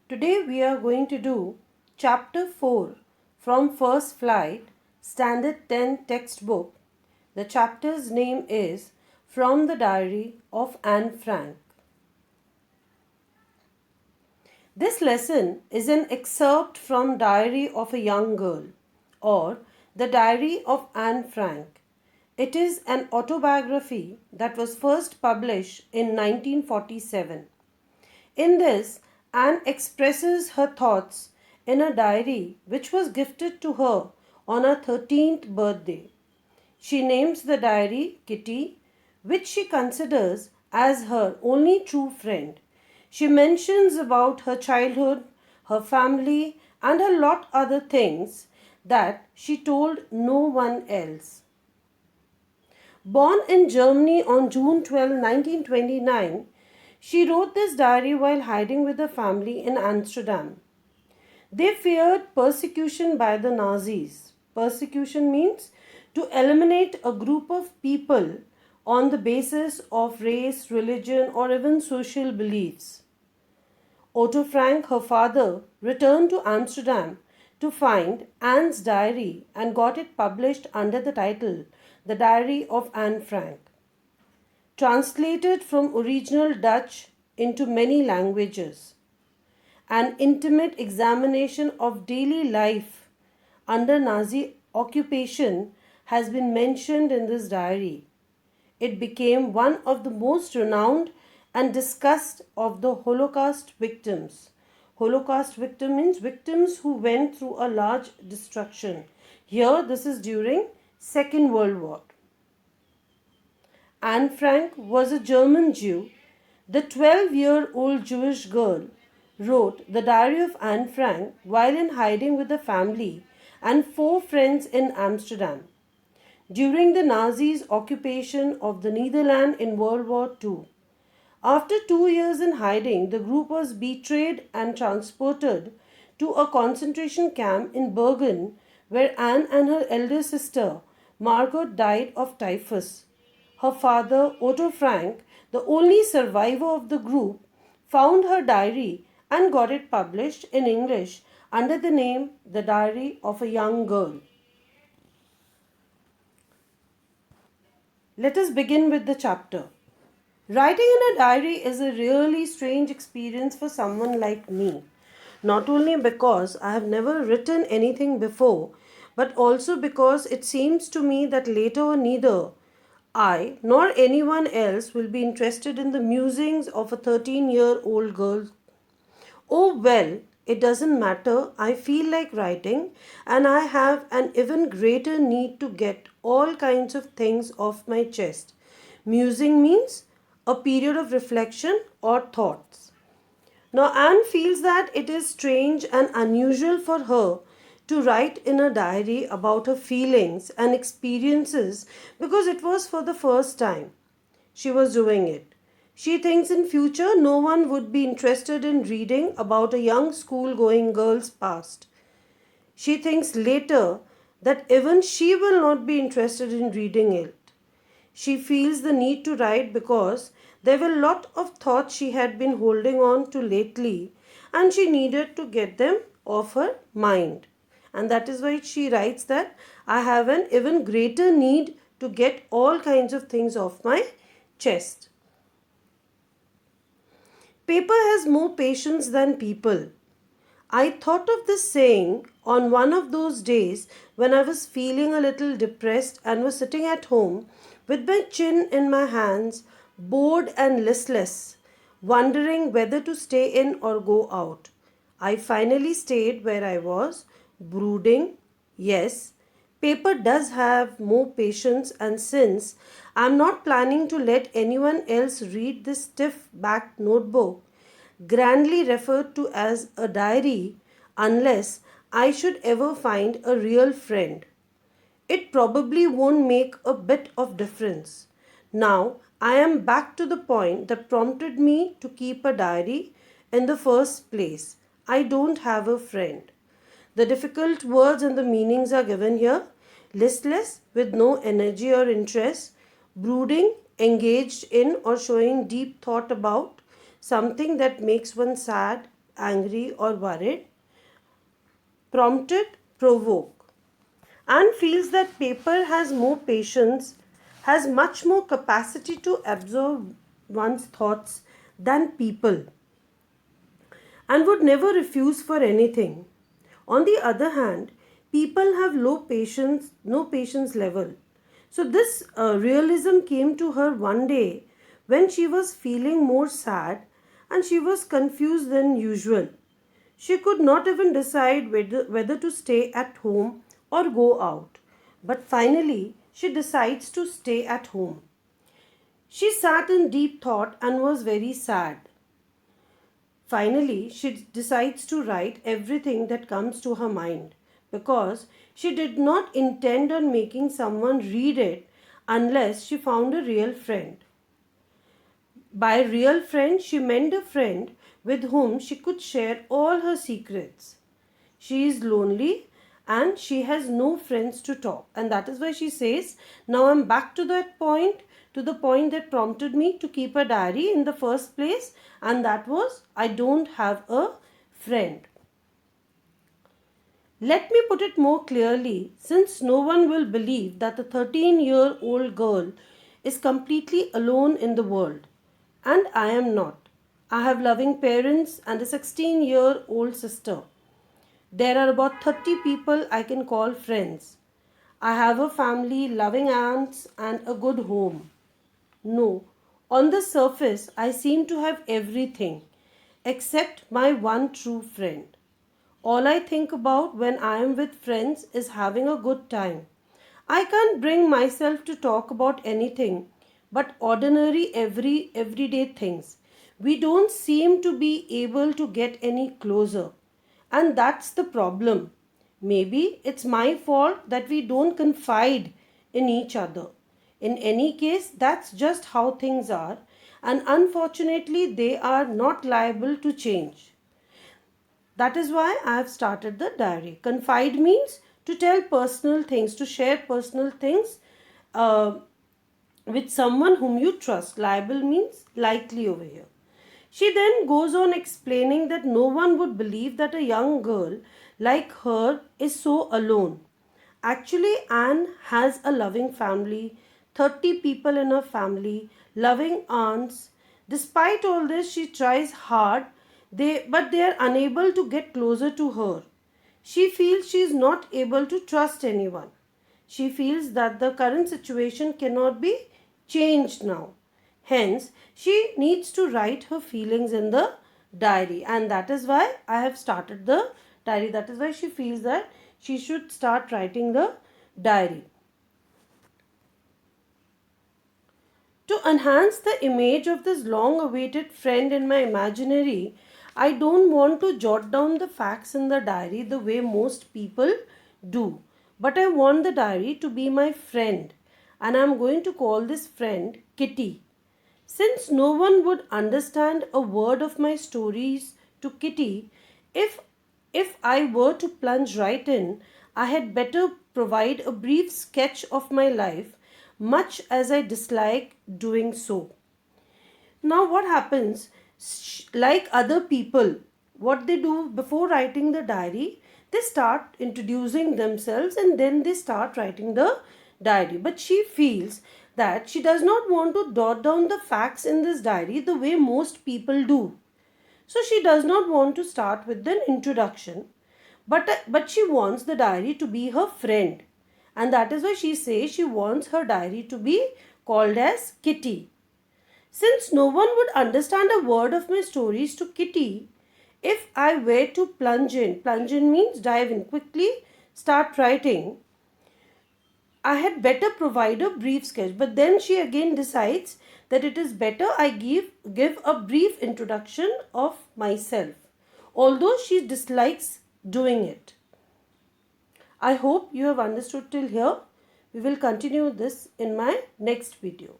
Today we are going to do Chapter 4 from First Flight, Standard 10 textbook. The chapter's name is From the Diary of Anne Frank. This lesson is an excerpt from Diary of a Young Girl or The Diary of Anne Frank. It is an autobiography that was first published in 1947. In this, Anne expresses her thoughts in a diary which was gifted to her on her 13th birthday. She names the diary Kitty, which she considers as her only true friend. She mentions about her childhood, her family, and a lot other things that she told no one else. Born in Germany on June 12, 1929, she wrote this diary while hiding with her family in Amsterdam. They feared persecution by the Nazis. Persecution means to eliminate a group of people on the basis of race, religion, or even social beliefs. Otto Frank, her father, returned to Amsterdam to find Anne's diary and got it published under the title The Diary of Anne Frank. Translated from original Dutch into many languages. An intimate examination of daily life under Nazi occupation has been mentioned in this diary. It became one of the most renowned and discussed of the Holocaust victims. Holocaust victim means victims who went through a large destruction. Here this is during Second World War. Anne Frank was a German Jew. The 12-year-old Jewish girl wrote the Diary of Anne Frank while in hiding with her family and 4 friends in Amsterdam. During the Nazis' occupation of the Netherlands in World War II. After 2 years in hiding, the group was betrayed and transported to a concentration camp in Bergen, where Anne and her elder sister Margot died of typhus. Her father, Otto Frank, the only survivor of the group, found her diary and got it published in English under the name The Diary of a Young Girl. Let us begin with the chapter. Writing in a diary is a really strange experience for someone like me. Not only because I have never written anything before, but also because it seems to me that later neither I nor anyone else will be interested in the musings of a 13-year-old girl. Oh well, it doesn't matter. I feel like writing and I have an even greater need to get all kinds of things off my chest. Musing means a period of reflection or thoughts. Now, Anne feels that it is strange and unusual for her to write in a diary about her feelings and experiences because it was for the first time she was doing it. She thinks in future no one would be interested in reading about a young school-going girl's past. She thinks later that even she will not be interested in reading it. She feels the need to write because there were a lot of thoughts she had been holding on to lately and she needed to get them off her mind. And that is why she writes that I have an even greater need to get all kinds of things off my chest. Paper has more patience than people. I thought of this saying on one of those days when I was feeling a little depressed and was sitting at home with my chin in my hands, bored and listless, wondering whether to stay in or go out. I finally stayed where I was, brooding. Yes, paper does have more patience, and since I am not planning to let anyone else read this stiff-backed notebook, grandly referred to as a diary, unless I should ever find a real friend, it probably won't make a bit of difference. Now, I am back to the point that prompted me to keep a diary in the first place. I don't have a friend. The difficult words and the meanings are given here. Listless, with no energy or interest, brooding, engaged in or showing deep thought about something that makes one sad, angry or worried, prompted, provoke, and feels that paper has more patience, has much more capacity to absorb one's thoughts than people, and would never refuse for anything. On the other hand, people have low patience, no patience level. So this realism came to her one day when she was feeling more sad and she was confused than usual. She could not even decide whether to stay at home or go out. But finally, she decides to stay at home. She sat in deep thought and was very sad. Finally, she decides to write everything that comes to her mind because she did not intend on making someone read it unless she found a real friend. By real friend, she meant a friend with whom she could share all her secrets. She is lonely and she has no friends to talk. And that is why she says, now I'm back to that point, to the point that prompted me to keep a diary in the first place. And that was, I don't have a friend. Let me put it more clearly, since no one will believe that a 13-year-old girl is completely alone in the world. And I am not. I have loving parents and a 16-year-old sister. There are about 30 people I can call friends. I have a family, loving aunts, and a good home. No, on the surface, I seem to have everything except my one true friend. All I think about when I am with friends is having a good time. I can't bring myself to talk about anything but ordinary everyday things. We don't seem to be able to get any closer. And that's the problem. Maybe it's my fault that we don't confide in each other. In any case, that's just how things are, and unfortunately, they are not liable to change. That is why I have started the diary. Confide means to tell personal things, to share personal things uh, with someone whom you trust. Liable means likely over here. She then goes on explaining that no one would believe that a young girl like her is so alone. Actually, Anne has a loving family, 30 people in her family, loving aunts. Despite all this, she tries hard, but they are unable to get closer to her. She feels she is not able to trust anyone. She feels that the current situation cannot be changed now. Hence, she needs to write her feelings in the diary, and that is why I have started the diary. That is why she feels that she should start writing the diary. To enhance the image of this long awaited friend in my imaginary, I don't want to jot down the facts in the diary the way most people do. But I want the diary to be my friend, and I am going to call this friend Kitty. Since no one would understand a word of my stories to Kitty, if I were to plunge right in, I had better provide a brief sketch of my life, much as I dislike doing so. Now, what happens? Like other people, what they do before writing the diary, they start introducing themselves and then they start writing the diary. But she feels that she does not want to jot down the facts in this diary the way most people do. So she does not want to start with an introduction, but she wants the diary to be her friend. And that is why she says she wants her diary to be called as Kitty. Since no one would understand a word of my stories to Kitty, if I were to plunge in means dive in quickly, start writing, I had better provide a brief sketch. But then she again decides that it is better I give a brief introduction of myself, although she dislikes doing it. I hope you have understood till here. We will continue this in my next video.